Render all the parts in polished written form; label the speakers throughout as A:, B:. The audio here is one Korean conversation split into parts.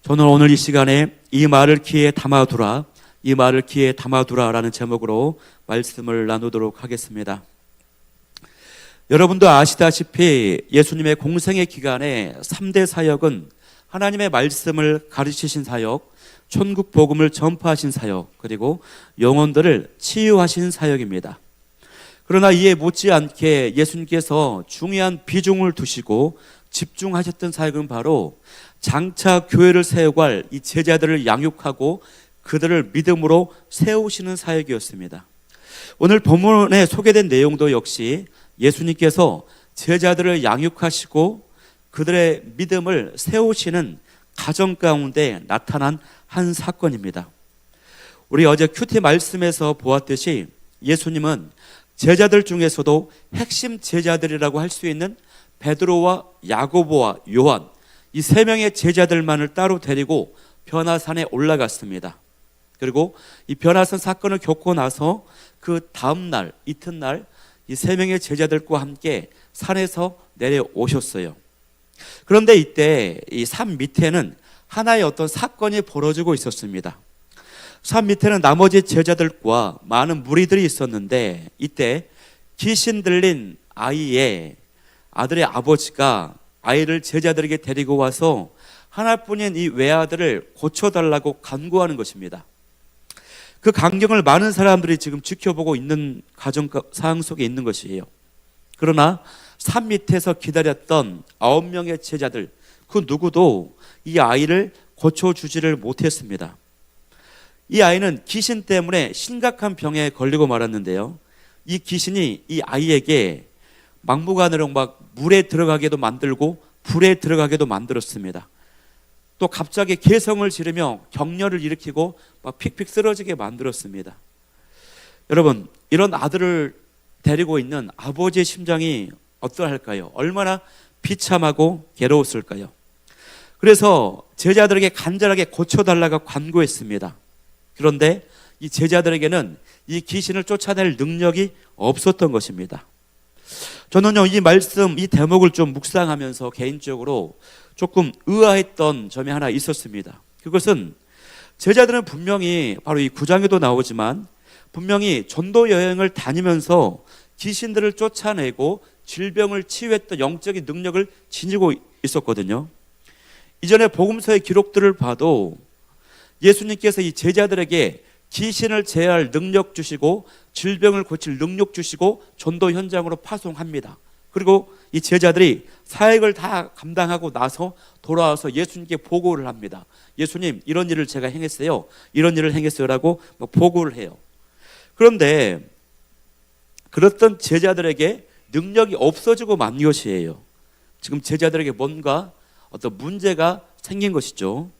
A: 저는 오늘 이 시간에 이 말을 귀에 담아두라, 이 말을 귀에 담아두라라는 제목으로 말씀을 나누도록 하겠습니다. 여러분도 아시다시피 예수님의 공생의 기간에 3대 사역은 하나님의 말씀을 가르치신 사역, 천국 복음을 전파하신 사역, 그리고 영혼들을 치유하신 사역입니다. 그러나 이에 못지않게 예수님께서 중요한 비중을 두시고 집중하셨던 사역은 바로 장차 교회를 세우고 할 이 제자들을 양육하고 그들을 믿음으로 세우시는 사역이었습니다. 오늘 본문에 소개된 내용도 역시 예수님께서 제자들을 양육하시고 그들의 믿음을 세우시는 가정 가운데 나타난 한 사건입니다. 우리 어제 큐티 말씀에서 보았듯이 예수님은 제자들 중에서도 핵심 제자들이라고 할 수 있는 베드로와 야고보와 요한, 이 세 명의 제자들만을 따로 데리고 변화산에 올라갔습니다. 그리고 이 변화산 사건을 겪고 나서 그 다음 날, 이튿날 이 세 명의 제자들과 함께 산에서 내려오셨어요. 그런데 이때 이 산 밑에는 하나의 어떤 사건이 벌어지고 있었습니다. 산 밑에는 나머지 제자들과 많은 무리들이 있었는데 이때 귀신 들린 아이의 아들의 아버지가 아이를 제자들에게 데리고 와서 하나뿐인 이 외아들을 고쳐달라고 간구하는 것입니다. 그 광경을 많은 사람들이 지금 지켜보고 있는 가정 상황 속에 있는 것이에요. 그러나 산 밑에서 기다렸던 9명의 제자들, 그 누구도 이 아이를 고쳐주지를 못했습니다. 이 아이는 귀신 때문에 심각한 병에 걸리고 말았는데요, 이 귀신이 이 아이에게 막무가내로 막 물에 들어가게도 만들고 불에 들어가게도 만들었습니다. 또 갑자기 개성을 지르며 격렬을 일으키고 막 픽픽 쓰러지게 만들었습니다. 여러분, 이런 아들을 데리고 있는 아버지의 심정이 어떠할까요? 얼마나 비참하고 괴로웠을까요? 그래서 제자들에게 간절하게 고쳐달라고 간구했습니다. 그런데 이 제자들에게는 이 귀신을 쫓아낼 능력이 없었던 것입니다. 저는요, 이 말씀, 이 대목을 좀 묵상하면서 개인적으로 조금 의아했던 점이 하나 있었습니다. 그것은 제자들은 분명히 바로 이 9장에도 나오지만 분명히 전도 여행을 다니면서 귀신들을 쫓아내고 질병을 치유했던 영적인 능력을 지니고 있었거든요. 이전에 복음서의 기록들을 봐도 예수님께서 이 제자들에게 귀신을 제어할 능력 주시고 질병을 고칠 능력 주시고 전도 현장으로 파송합니다. 그리고 이 제자들이 사역을 다 감당하고 나서 돌아와서 예수님께 보고를 합니다. 예수님, 이런 일을 제가 행했어요, 이런 일을 행했어요라고 보고를 해요. 그런데 그랬던 제자들에게 능력이 없어지고 만 것이에요. 지금 제자들에게 뭔가 어떤 문제가 생긴 것이죠.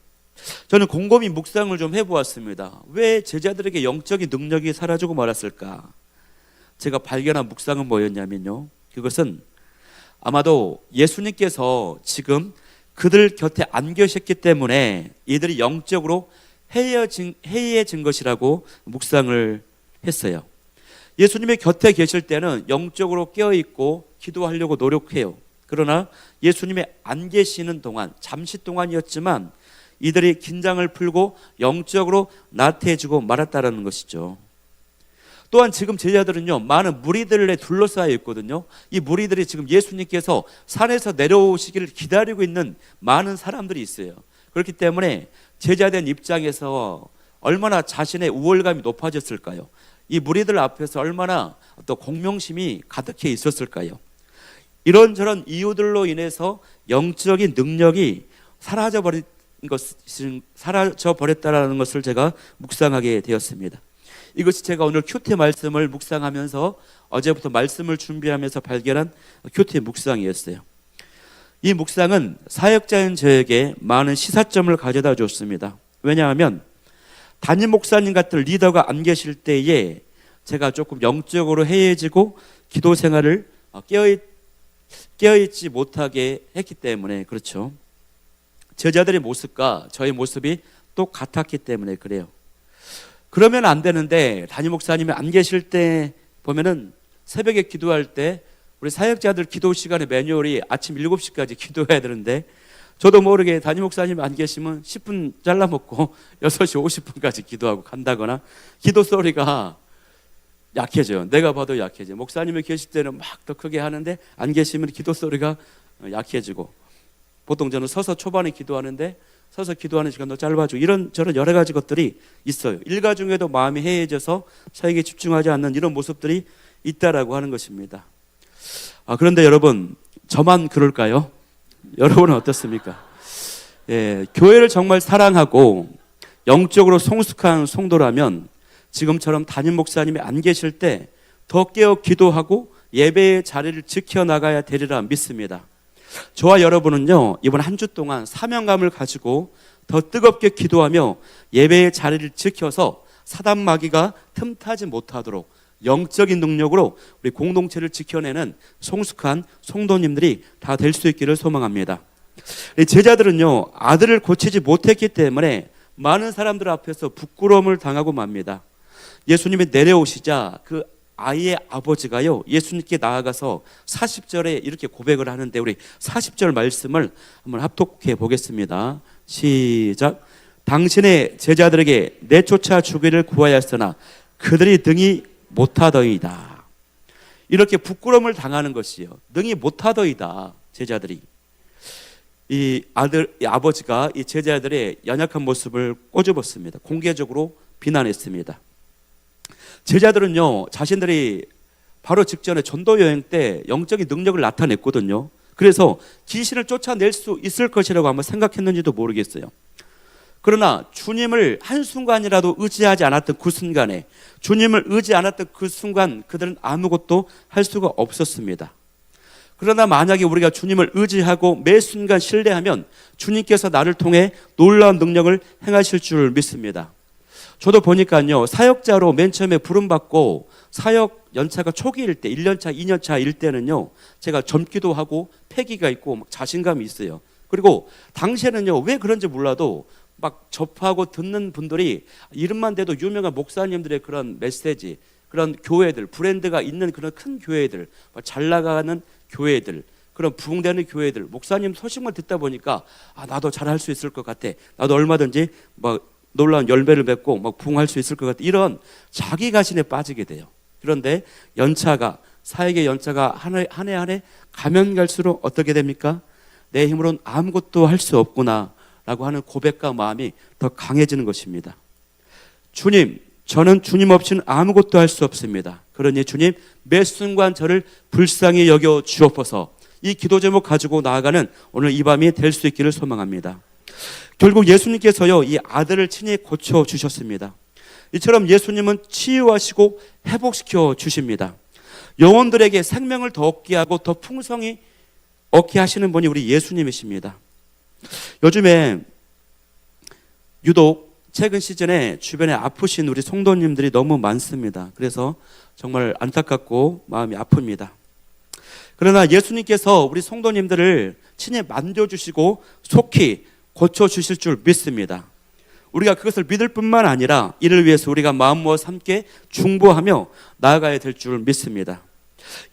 A: 저는 곰곰이 묵상을 좀 해보았습니다. 왜 제자들에게 영적인 능력이 사라지고 말았을까? 제가 발견한 묵상은 뭐였냐면요, 그것은 아마도 예수님께서 지금 그들 곁에 안 계셨기 때문에 이들이 영적으로 해이해진 것이라고 묵상을 했어요. 예수님의 곁에 계실 때는 영적으로 깨어있고 기도하려고 노력해요. 그러나 예수님이 안 계시는 동안, 잠시 동안이었지만 이들이 긴장을 풀고 영적으로 나태해지고 말았다라는 것이죠. 또한 지금 제자들은요, 많은 무리들에 둘러싸여 있거든요. 이 무리들이 지금 예수님께서 산에서 내려오시기를 기다리고 있는 많은 사람들이 있어요. 그렇기 때문에 제자된 입장에서 얼마나 자신의 우월감이 높아졌을까요? 이 무리들 앞에서 얼마나 또 공명심이 가득해 있었을까요? 이런저런 이유들로 인해서 영적인 능력이 사라져버렸다는 것을 제가 묵상하게 되었습니다. 이것이 제가 오늘 큐티 말씀을 묵상하면서 어제부터 말씀을 준비하면서 발견한 큐티 묵상이었어요. 이 묵상은 사역자인 저에게 많은 시사점을 가져다 줬습니다. 왜냐하면 담임 목사님 같은 리더가 안 계실 때에 제가 조금 영적으로 해이해지고 기도 생활을 깨어있지 못하게 했기 때문에 그렇죠. 제자들의 모습과 저의 모습이 똑같았기 때문에 그래요. 그러면 안 되는데 담임 목사님이 안 계실 때 보면은 새벽에 기도할 때 우리 사역자들 기도 시간의 매뉴얼이 아침 7시까지 기도해야 되는데 저도 모르게 담임 목사님 안 계시면 10분 잘라먹고 6시 50분까지 기도하고 간다거나 기도 소리가 약해져요. 내가 봐도 약해져요. 목사님이 계실 때는 막 더 크게 하는데 안 계시면 기도 소리가 약해지고, 보통 저는 서서 초반에 기도하는데 서서 기도하는 시간도 짧아지고, 이런 저런 여러 가지 것들이 있어요. 일가 중에도 마음이 해이해져서 사역에 집중하지 않는 이런 모습들이 있다라고 하는 것입니다. 그런데 여러분, 저만 그럴까요? 여러분은 어떻습니까? 교회를 정말 사랑하고 영적으로 성숙한 성도라면 지금처럼 담임 목사님이 안 계실 때 더 깨어 기도하고 예배의 자리를 지켜나가야 되리라 믿습니다. 저와 여러분은요, 이번 한 주 동안 사명감을 가지고 더 뜨겁게 기도하며 예배의 자리를 지켜서 사단 마귀가 틈타지 못하도록 영적인 능력으로 우리 공동체를 지켜내는 성숙한 성도님들이 다 될 수 있기를 소망합니다. 제자들은요, 아들을 고치지 못했기 때문에 많은 사람들 앞에서 부끄러움을 당하고 맙니다. 예수님이 내려오시자 그 아이의 아버지가요, 예수님께 나아가서 40절에 이렇게 고백을 하는데, 우리 40절 말씀을 한번 합독해 보겠습니다. 시작. 당신의 제자들에게 내쫓아 주기를 구하였으나 그들이 능히 못하더이다. 이렇게 부끄러움을 당하는 것이요, 능히 못하더이다. 제자들이, 이 아버지가 이 제자들의 연약한 모습을 꼬집었습니다. 공개적으로 비난했습니다. 제자들은요, 자신들이 바로 직전에 전도 여행 때 영적인 능력을 나타냈거든요. 그래서 귀신을 쫓아낼 수 있을 것이라고 아마 생각했는지도 모르겠어요. 그러나 주님을 한순간이라도 의지하지 않았던 그 순간에, 주님을 의지 않았던 그 순간 그들은 아무것도 할 수가 없었습니다. 그러나 만약에 우리가 주님을 의지하고 매 순간 신뢰하면 주님께서 나를 통해 놀라운 능력을 행하실 줄 믿습니다. 저도 보니까요, 사역자로 맨 처음에 부름받고 사역 연차가 초기일 때, 1년차, 2년차일 때는요, 제가 젊기도 하고 패기가 있고 막 자신감이 있어요. 그리고 당시에는요, 왜 그런지 몰라도 막 접하고 듣는 분들이 이름만 대도 유명한 목사님들의 그런 메시지, 그런 교회들, 브랜드가 있는 그런 큰 교회들, 잘 나가는 교회들, 그런 부흥되는 교회들, 목사님 소식만 듣다 보니까 나도 잘할 수 있을 것 같아, 나도 얼마든지 막 놀라운 열매를 맺고 막 부흥할 수 있을 것 같아, 이런 자기 가신에 빠지게 돼요. 그런데 연차가, 사역의 연차가 한 해 가면 갈수록 어떻게 됩니까? 내 힘으로는 아무것도 할 수 없구나 라고 하는 고백과 마음이 더 강해지는 것입니다. 주님, 저는 주님 없이는 아무것도 할 수 없습니다. 그러니 주님, 매 순간 저를 불쌍히 여겨 주옵소서. 이 기도 제목 가지고 나아가는 오늘 이 밤이 될 수 있기를 소망합니다. 결국 예수님께서요, 이 아들을 친히 고쳐 주셨습니다. 이처럼 예수님은 치유하시고 회복시켜 주십니다. 영혼들에게 생명을 더 얻게 하고 더 풍성히 얻게 하시는 분이 우리 예수님이십니다. 요즘에 유독 최근 시즌에 주변에 아프신 우리 성도님들이 너무 많습니다. 그래서 정말 안타깝고 마음이 아픕니다. 그러나 예수님께서 우리 성도님들을 친히 만져주시고 속히 고쳐주실 줄 믿습니다. 우리가 그것을 믿을 뿐만 아니라 이를 위해서 우리가 마음 모아 함께 중보하며 나아가야 될 줄 믿습니다.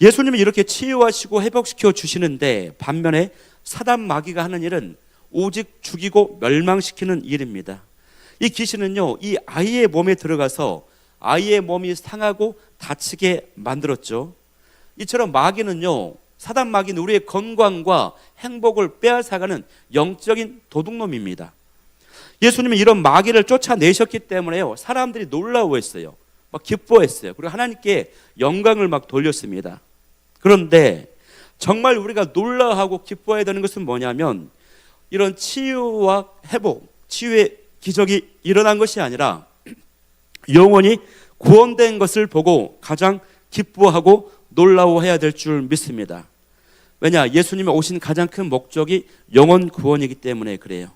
A: 예수님이 이렇게 치유하시고 회복시켜 주시는데, 반면에 사단 마귀가 하는 일은 오직 죽이고 멸망시키는 일입니다. 이 귀신은요, 이 아이의 몸에 들어가서 아이의 몸이 상하고 다치게 만들었죠. 이처럼 마귀는요, 사단 마귀는 우리의 건강과 행복을 빼앗아가는 영적인 도둑놈입니다. 예수님은 이런 마귀를 쫓아내셨기 때문에요, 사람들이 놀라워했어요. 막 기뻐했어요. 그리고 하나님께 영광을 막 돌렸습니다. 그런데 정말 우리가 놀라워하고 기뻐해야 되는 것은 뭐냐면, 이런 치유와 회복, 치유의 기적이 일어난 것이 아니라 영원히 구원된 것을 보고 가장 기뻐하고 놀라워해야 될 줄 믿습니다. 왜냐? 예수님이 오신 가장 큰 목적이 영혼 구원이기 때문에 그래요.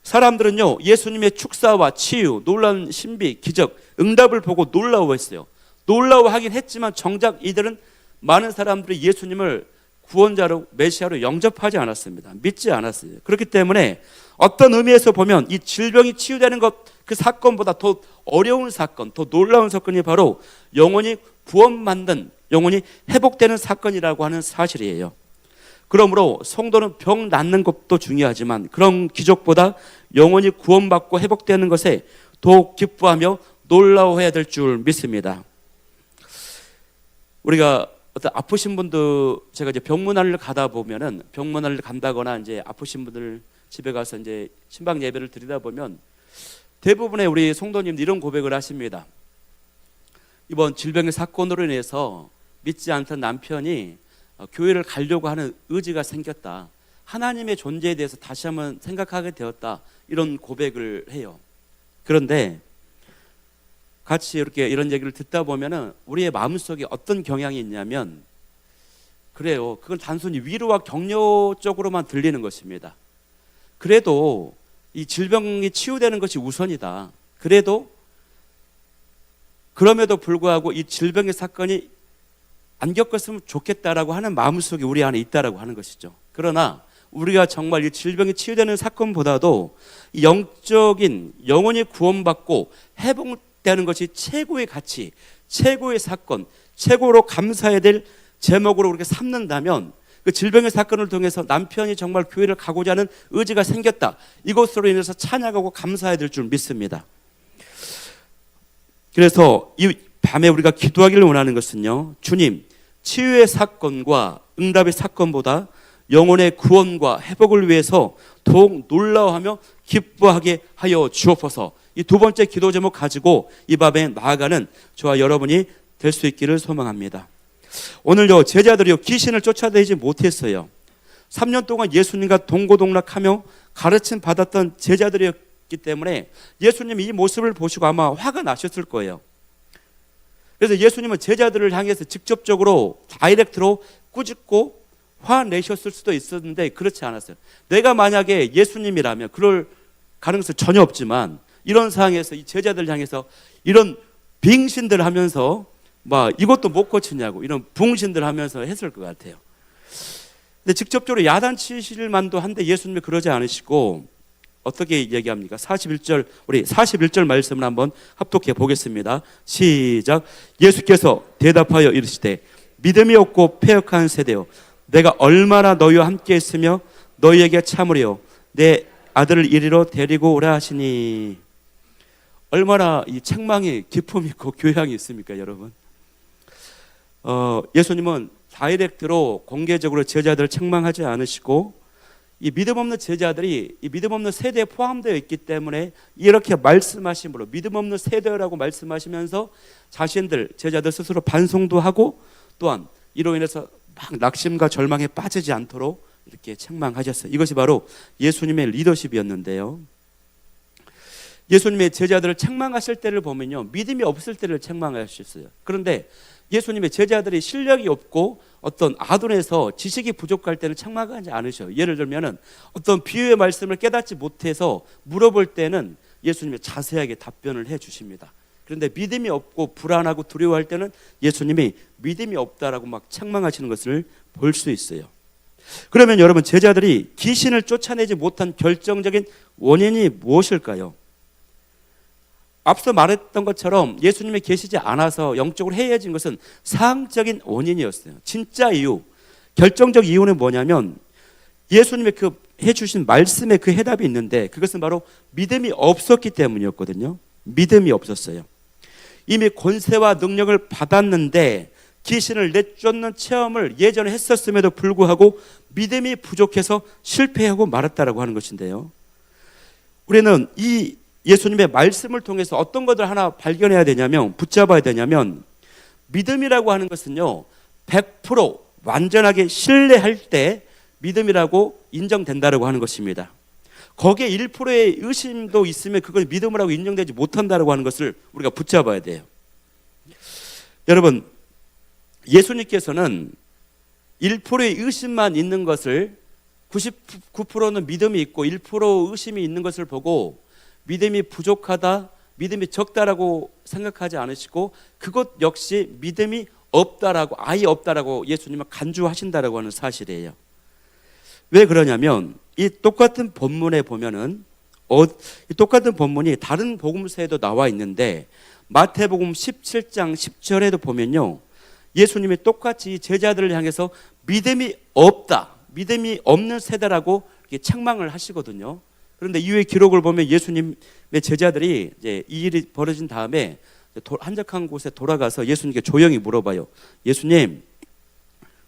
A: 사람들은요, 예수님의 축사와 치유, 놀라운 신비, 기적, 응답을 보고 놀라워했어요. 놀라워하긴 했지만 정작 이들은, 많은 사람들이 예수님을 구원자로, 메시아로 영접하지 않았습니다. 믿지 않았어요. 그렇기 때문에 어떤 의미에서 보면 이 질병이 치유되는 것, 그 사건보다 더 어려운 사건, 더 놀라운 사건이 바로 영혼이 구원받는, 영혼이 회복되는 사건이라고 하는 사실이에요. 그러므로 성도는 병 낫는 것도 중요하지만 그런 기적보다 영원히 구원받고 회복되는 것에 더욱 기뻐하며 놀라워해야 될 줄 믿습니다. 우리가 어떤 아프신 분들, 제가 이제 병문안을 가다 보면은, 병문안을 간다거나 이제 아프신 분들 집에 가서 이제 신방 예배를 드리다 보면 대부분의 우리 성도님들 이런 고백을 하십니다. 이번 질병의 사건으로 인해서 믿지 않던 남편이 교회를 가려고 하는 의지가 생겼다. 하나님의 존재에 대해서 다시 한번 생각하게 되었다. 이런 고백을 해요. 그런데 같이 이렇게 이런 얘기를 듣다 보면은 우리의 마음속에 어떤 경향이 있냐면, 그래요, 그건 단순히 위로와 격려 쪽으로만 들리는 것입니다. 그래도 이 질병이 치유되는 것이 우선이다. 그럼에도 불구하고 이 질병의 사건이 안 겪었으면 좋겠다라고 하는 마음속에 우리 안에 있다라고 하는 것이죠. 그러나 우리가 정말 이 질병이 치유되는 사건보다도 영적인 영혼이 구원받고 회복되는 것이 최고의 가치, 최고의 사건, 최고로 감사해야 될 제목으로 우리가 삼는다면, 그 질병의 사건을 통해서 남편이 정말 교회를 가고자 하는 의지가 생겼다, 이것으로 인해서 찬양하고 감사해야 될 줄 믿습니다. 그래서 이 밤에 우리가 기도하기를 원하는 것은요, 주님, 치유의 사건과 응답의 사건보다 영혼의 구원과 회복을 위해서 더욱 놀라워하며 기뻐하게 하여 주옵소서. 이 두 번째 기도 제목 가지고 이 밤에 나아가는 저와 여러분이 될 수 있기를 소망합니다. 오늘요, 제자들이요, 귀신을 쫓아내지 못했어요. 3년 동안 예수님과 동고동락하며 가르침 받았던 제자들이었기 때문에 예수님이 이 모습을 보시고 아마 화가 나셨을 거예요. 그래서 예수님은 제자들을 향해서 직접적으로 다이렉트로 꾸짖고 화내셨을 수도 있었는데 그렇지 않았어요. 내가 만약에 예수님이라면 그럴 가능성이 전혀 없지만, 이런 상황에서 이 제자들 향해서 이런 빙신들 하면서 막 이것도 못 고치냐고 이런 붕신들 하면서 했을 것 같아요. 근데 직접적으로 야단치실 만도 한데 예수님이 그러지 않으시고 어떻게 얘기합니까? 41절, 우리 41절 말씀을 한번 합독해 보겠습니다. 시작. 예수께서 대답하여 이르시되 믿음이 없고 패역한 세대요, 내가 얼마나 너희와 함께 했으며 너희에게 참으려 내 아들을 이리로 데리고 오라 하시니. 얼마나 이 책망이 기품 있고 교양이 있습니까, 여러분? 예수님은 다이렉트로 공개적으로 제자들을 책망하지 않으시고, 이 믿음 없는 제자들이 이 믿음 없는 세대에 포함되어 있기 때문에 이렇게 말씀하심으로, 믿음 없는 세대라고 말씀하시면서 자신들, 제자들 스스로 반성도 하고, 또한 이로 인해서 막 낙심과 절망에 빠지지 않도록 이렇게 책망하셨어요. 이것이 바로 예수님의 리더십이었는데요. 예수님의 제자들을 책망하실 때를 보면요, 믿음이 없을 때를 책망하셨어요. 그런데 예수님의 제자들이 실력이 없고 어떤 아둔해서 지식이 부족할 때는 책망하지 않으셔요. 예를 들면은 어떤 비유의 말씀을 깨닫지 못해서 물어볼 때는 예수님이 자세하게 답변을 해 주십니다. 그런데 믿음이 없고 불안하고 두려워할 때는 예수님이 믿음이 없다라고 막 책망하시는 것을 볼 수 있어요. 그러면 여러분, 제자들이 귀신을 쫓아내지 못한 결정적인 원인이 무엇일까요? 앞서 말했던 것처럼 예수님이 계시지 않아서 영적으로 해이해진 것은 상황적인 원인이었어요. 진짜 이유, 결정적 이유는 뭐냐면 예수님의 그 해주신 말씀에 그 해답이 있는데, 그것은 바로 믿음이 없었기 때문이었거든요. 믿음이 없었어요. 이미 권세와 능력을 받았는데 귀신을 내쫓는 체험을 예전에 했었음에도 불구하고 믿음이 부족해서 실패하고 말았다라고 하는 것인데요. 우리는 이 예수님의 말씀을 통해서 어떤 것을 하나 발견해야 되냐면, 붙잡아야 되냐면, 믿음이라고 하는 것은요, 100% 완전하게 신뢰할 때 믿음이라고 인정된다라고 하는 것입니다. 거기에 1%의 의심도 있으면 그걸 믿음이라고 인정되지 못한다라고 하는 것을 우리가 붙잡아야 돼요. 여러분, 예수님께서는 1%의 의심만 있는 것을, 99%는 믿음이 있고 1% 의심이 있는 것을 보고 믿음이 부족하다, 믿음이 적다라고 생각하지 않으시고 그것 역시 믿음이 없다라고, 아예 없다라고 예수님은 간주하신다라고 하는 사실이에요. 왜 그러냐면 이 똑같은 본문에 보면은 이 똑같은 본문이 다른 복음서에도 나와 있는데 마태복음 17장 10절에도 보면요, 예수님이 똑같이 제자들을 향해서 믿음이 없다, 믿음이 없는 세대라고 이렇게 책망을 하시거든요. 그런데 이후의 기록을 보면 예수님의 제자들이 이제 이 일이 벌어진 다음에 한적한 곳에 돌아가서 예수님께 조용히 물어봐요. 예수님,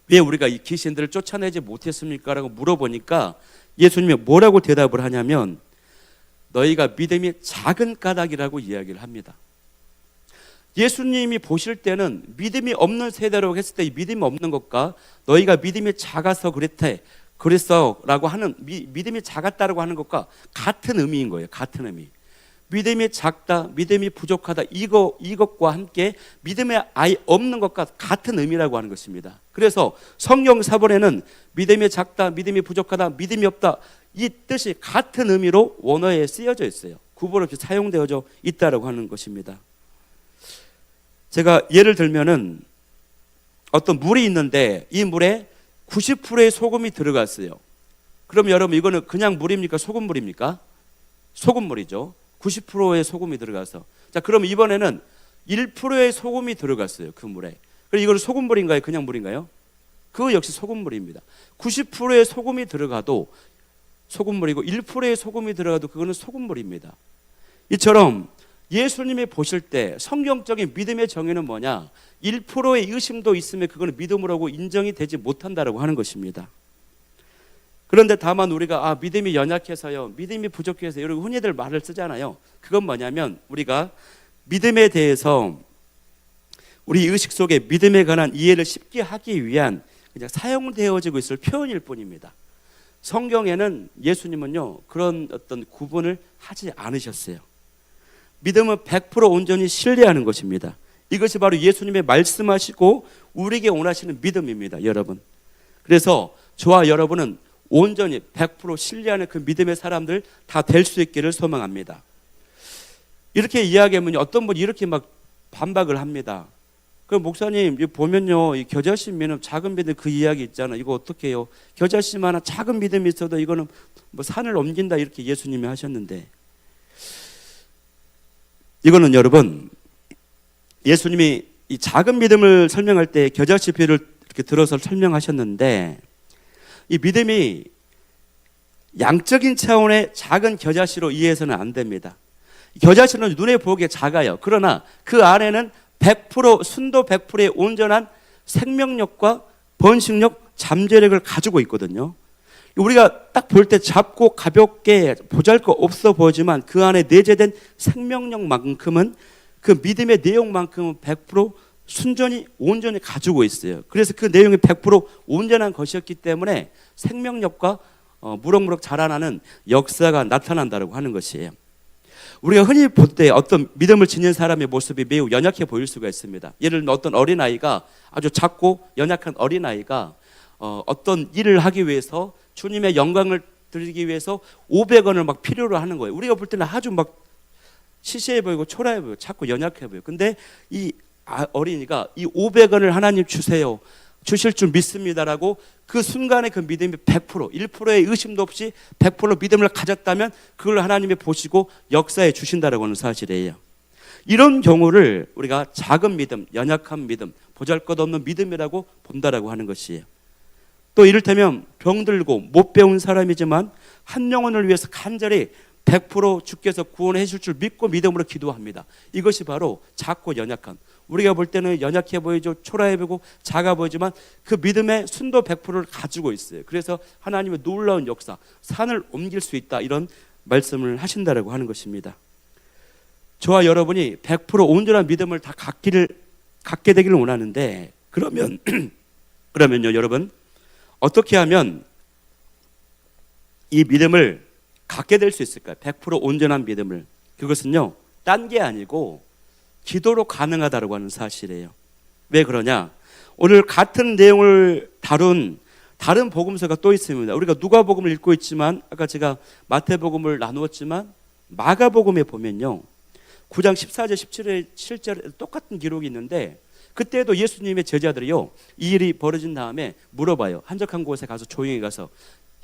A: 왜 우리가 이 귀신들을 쫓아내지 못했습니까? 라고 물어보니까 예수님이 뭐라고 대답을 하냐면 너희가 믿음이 작은 까닭이라고 이야기를 합니다. 예수님이 보실 때는 믿음이 없는 세대라고 했을 때 이 믿음이 없는 것과 너희가 믿음이 작아서 그랬어 라고 하는 믿음이 작았다라고 하는 것과 같은 의미인 거예요. 같은 의미. 믿음이 작다, 믿음이 부족하다 이것과 함께 믿음이 아예 없는 것과 같은 의미라고 하는 것입니다. 그래서 성경 사본에는 믿음이 작다, 믿음이 부족하다, 믿음이 없다 이 뜻이 같은 의미로 원어에 쓰여져 있어요. 구분 없이 사용되어져 있다라고 하는 것입니다. 제가 예를 들면은 어떤 물이 있는데 이 물에 90%의 소금이 들어갔어요. 그럼 여러분 이거는 그냥 물입니까? 소금물입니까? 소금물이죠. 90%의 소금이 들어가서. 자, 그럼 이번에는 1%의 소금이 들어갔어요. 그 물에. 그럼 이거는 소금물인가요? 그냥 물인가요? 그거 역시 소금물입니다. 90%의 소금이 들어가도 소금물이고 1%의 소금이 들어가도 그거는 소금물입니다. 이처럼 예수님이 보실 때 성경적인 믿음의 정의는 뭐냐? 1%의 의심도 있으면 그거는 믿음으로 인정이 되지 못한다라고 하는 것입니다. 그런데 다만 우리가 믿음이 연약해서요, 믿음이 부족해서 이런 흔히들 말을 쓰잖아요. 그건 뭐냐면 우리가 믿음에 대해서 우리 의식 속에 믿음에 관한 이해를 쉽게 하기 위한 그냥 사용되어지고 있을 표현일 뿐입니다. 성경에는 예수님은요 그런 어떤 구분을 하지 않으셨어요. 믿음은 100% 온전히 신뢰하는 것입니다. 이것이 바로 예수님의 말씀하시고 우리에게 원하시는 믿음입니다, 여러분. 그래서 저와 여러분은 온전히 100% 신뢰하는 그 믿음의 사람들 다 될 수 있기를 소망합니다. 이렇게 이야기하면 어떤 분이 이렇게 막 반박을 합니다. 그 목사님 보면요 이 겨자씨 믿음 작은 믿음 그 이야기 있잖아요. 이거 어떻게 해요? 겨자씨만한 작은 믿음이 있어도 이거는 뭐 산을 옮긴다 이렇게 예수님이 하셨는데 이거는 여러분 예수님이 이 작은 믿음을 설명할 때 겨자씨 비를 이렇게 들어서 설명하셨는데 이 믿음이 양적인 차원의 작은 겨자씨로 이해해서는 안 됩니다. 겨자씨는 눈에 보기에 작아요. 그러나 그 안에는 100% 순도 100%의 온전한 생명력과 번식력, 잠재력을 가지고 있거든요. 우리가 딱 볼 때 작고 가볍게 보잘것없어 보이지만 그 안에 내재된 생명력만큼은 그 믿음의 내용만큼은 100% 순전히 온전히 가지고 있어요. 그래서 그 내용이 100% 온전한 것이었기 때문에 생명력과 무럭무럭 자라나는 역사가 나타난다고 하는 것이에요. 우리가 흔히 볼 때 어떤 믿음을 지닌 사람의 모습이 매우 연약해 보일 수가 있습니다. 예를 들면 어떤 어린아이가 아주 작고 연약한 어린아이가 어떤 일을 하기 위해서 주님의 영광을 드리기 위해서 500원을 막 필요로 하는 거예요. 우리가 볼 때는 아주 막 시시해 보이고 초라해 보이고 작고 연약해 보여요. 근데 이 어린이가 이 500원을 하나님 주세요. 주실 줄 믿습니다라고 그 순간에 그 믿음이 100% 1%의 의심도 없이 100% 믿음을 가졌다면 그걸 하나님이 보시고 역사에 주신다라고 하는 사실이에요. 이런 경우를 우리가 작은 믿음, 연약한 믿음, 보잘것없는 믿음이라고 본다라고 하는 것이에요. 또 이를테면 병들고 못 배운 사람이지만 한 영혼을 위해서 간절히 100% 주께서 구원해 주실 줄 믿고 믿음으로 기도합니다. 이것이 바로 작고 연약한, 우리가 볼 때는 연약해 보이죠, 초라해 보이고 작아 보이지만 그 믿음의 순도 100%를 가지고 있어요. 그래서 하나님의 놀라운 역사, 산을 옮길 수 있다, 이런 말씀을 하신다라고 하는 것입니다. 저와 여러분이 100% 온전한 믿음을 다 갖게 되기를 원하는데 그러면요 여러분, 어떻게 하면 이 믿음을 갖게 될 수 있을까요? 100% 온전한 믿음을. 그것은요 딴 게 아니고 기도로 가능하다고 하는 사실이에요. 왜 그러냐? 오늘 같은 내용을 다룬 다른 복음서가 또 있습니다. 우리가 누가복음을 읽고 있지만 아까 제가 마태복음을 나누었지만 마가복음에 보면요 9장 14절 17절 실제로 똑같은 기록이 있는데 그때도 예수님의 제자들이요 이 일이 벌어진 다음에 물어봐요. 한적한 곳에 가서 조용히 가서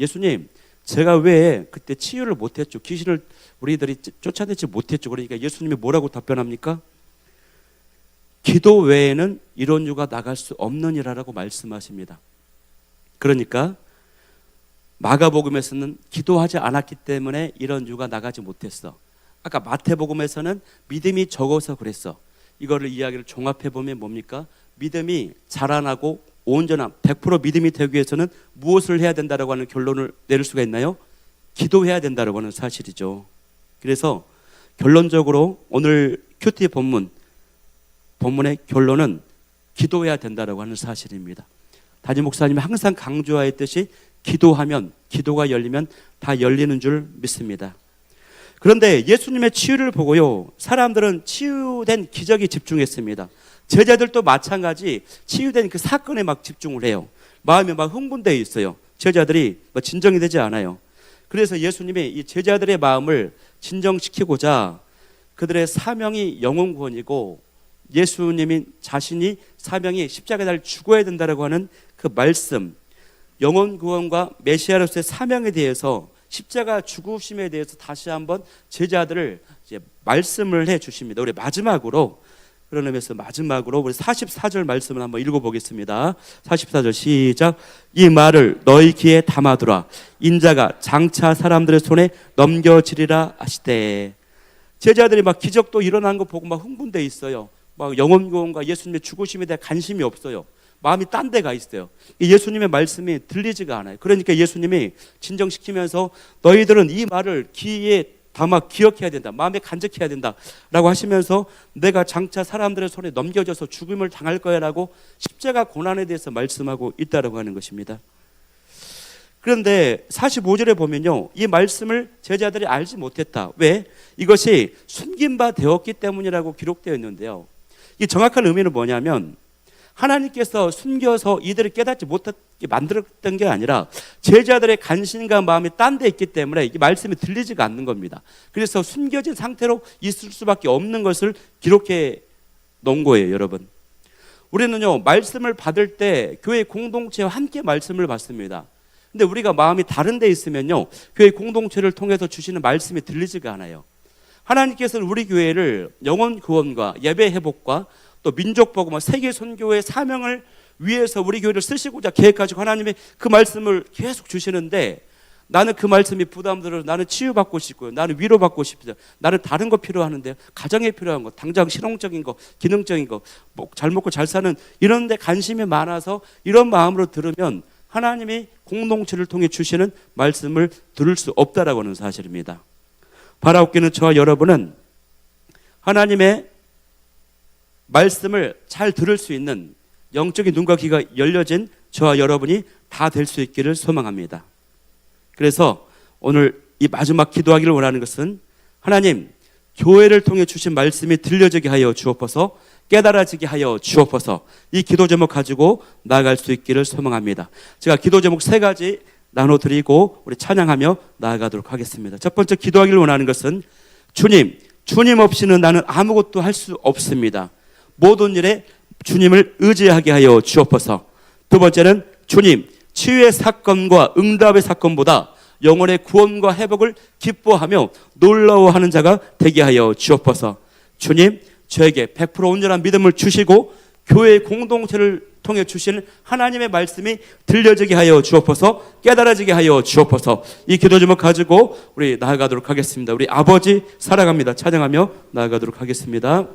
A: 예수님, 제가 왜 그때 치유를 못했죠? 귀신을 우리들이 쫓아내지 못했죠? 그러니까 예수님이 뭐라고 답변합니까? 기도 외에는 이런 유가 나갈 수 없느니라라고 말씀하십니다. 그러니까 마가복음에서는 기도하지 않았기 때문에 이런 유가 나가지 못했어. 아까 마태복음에서는 믿음이 적어서 그랬어. 이거를 이야기를 종합해 보면 뭡니까? 믿음이 자라나고 온전한 100% 믿음이 되기 위해서는 무엇을 해야 된다라고 하는 결론을 내릴 수가 있나요? 기도해야 된다라고 하는 사실이죠. 그래서 결론적으로 오늘 큐티 본문의 결론은 기도해야 된다라고 하는 사실입니다. 담임 목사님이 항상 강조하였듯이 기도하면, 기도가 열리면 다 열리는 줄 믿습니다. 그런데 예수님의 치유를 보고요, 사람들은 치유된 기적에 집중했습니다. 제자들도 마찬가지 치유된 그 사건에 막 집중을 해요. 마음이 막 흥분되어 있어요. 제자들이 진정이 되지 않아요. 그래서 예수님이 이 제자들의 마음을 진정시키고자 그들의 사명이 영혼 구원이고 예수님이 자신이 사명이 십자가에 달 죽어야 된다라고 하는 그 말씀, 영혼 구원과 메시아로서의 사명에 대해서 십자가 죽으심에 대해서 다시 한번 제자들을 이제 말씀을 해 주십니다. 우리 마지막으로 그런 의미에서 마지막으로 우리 44절 말씀을 한번 읽어보겠습니다. 44절 시작. 이 말을 너희 귀에 담아두라. 인자가 장차 사람들의 손에 넘겨지리라 하시되. 제자들이 막 기적도 일어난 거 보고 막 흥분돼 있어요. 막 영혼 구원과 예수님의 죽으심에 대한 관심이 없어요. 마음이 딴 데가 있어요. 예수님의 말씀이 들리지가 않아요. 그러니까 예수님이 진정시키면서 너희들은 이 말을 귀에 담아 기억해야 된다, 마음에 간직해야 된다라고 하시면서 내가 장차 사람들의 손에 넘겨져서 죽음을 당할 거야라고 십자가 고난에 대해서 말씀하고 있다라고 하는 것입니다. 그런데 45절에 보면요, 이 말씀을 제자들이 알지 못했다. 왜? 이것이 숨긴 바 되었기 때문이라고 기록되어 있는데요, 이 정확한 의미는 뭐냐면 하나님께서 숨겨서 이들을 깨닫지 못하게 만들었던 게 아니라 제자들의 관심과 마음이 딴 데 있기 때문에 이 말씀이 들리지가 않는 겁니다. 그래서 숨겨진 상태로 있을 수밖에 없는 것을 기록해 놓은 거예요. 여러분, 우리는요 말씀을 받을 때 교회 공동체와 함께 말씀을 받습니다. 근데 우리가 마음이 다른 데 있으면요 교회 공동체를 통해서 주시는 말씀이 들리지가 않아요. 하나님께서는 우리 교회를 영혼 구원과 예배 회복과 또 민족 복음과 세계 선교의 사명을 위해서 우리 교회를 쓰시고자 계획하시고 하나님의 그 말씀을 계속 주시는데, 나는 그 말씀이 부담들어서 나는 치유받고 싶고요, 나는 위로받고 싶어요, 나는 다른 거 필요하는데, 가정에 필요한 거, 당장 실용적인 거, 기능적인 거, 잘 먹고 잘 사는 이런 데 관심이 많아서 이런 마음으로 들으면 하나님이 공동체를 통해 주시는 말씀을 들을 수 없다라고 하는 사실입니다. 바라옵기는 저와 여러분은 하나님의 말씀을 잘 들을 수 있는 영적인 눈과 귀가 열려진 저와 여러분이 다 될 수 있기를 소망합니다. 그래서 오늘 이 마지막 기도하기를 원하는 것은, 하나님 교회를 통해 주신 말씀이 들려지게 하여 주옵소서, 깨달아지게 하여 주옵소서, 이 기도 제목 가지고 나아갈 수 있기를 소망합니다. 제가 기도 제목 3가지 나눠드리고 우리 찬양하며 나아가도록 하겠습니다. 첫 번째 기도하기를 원하는 것은, 주님 없이는 나는 아무것도 할 수 없습니다. 모든 일에 주님을 의지하게 하여 주옵소서. 두 번째는, 주님 치유의 사건과 응답의 사건보다 영혼의 구원과 회복을 기뻐하며 놀라워하는 자가 되게 하여 주옵소서. 주님 저에게 100% 온전한 믿음을 주시고 교회의 공동체를 통해 주시는 하나님의 말씀이 들려지게 하여 주옵소서, 깨달아지게 하여 주옵소서. 이 기도 제목 가지고 우리 나아가도록 하겠습니다. 우리 아버지 사랑합니다 찬양하며 나아가도록 하겠습니다.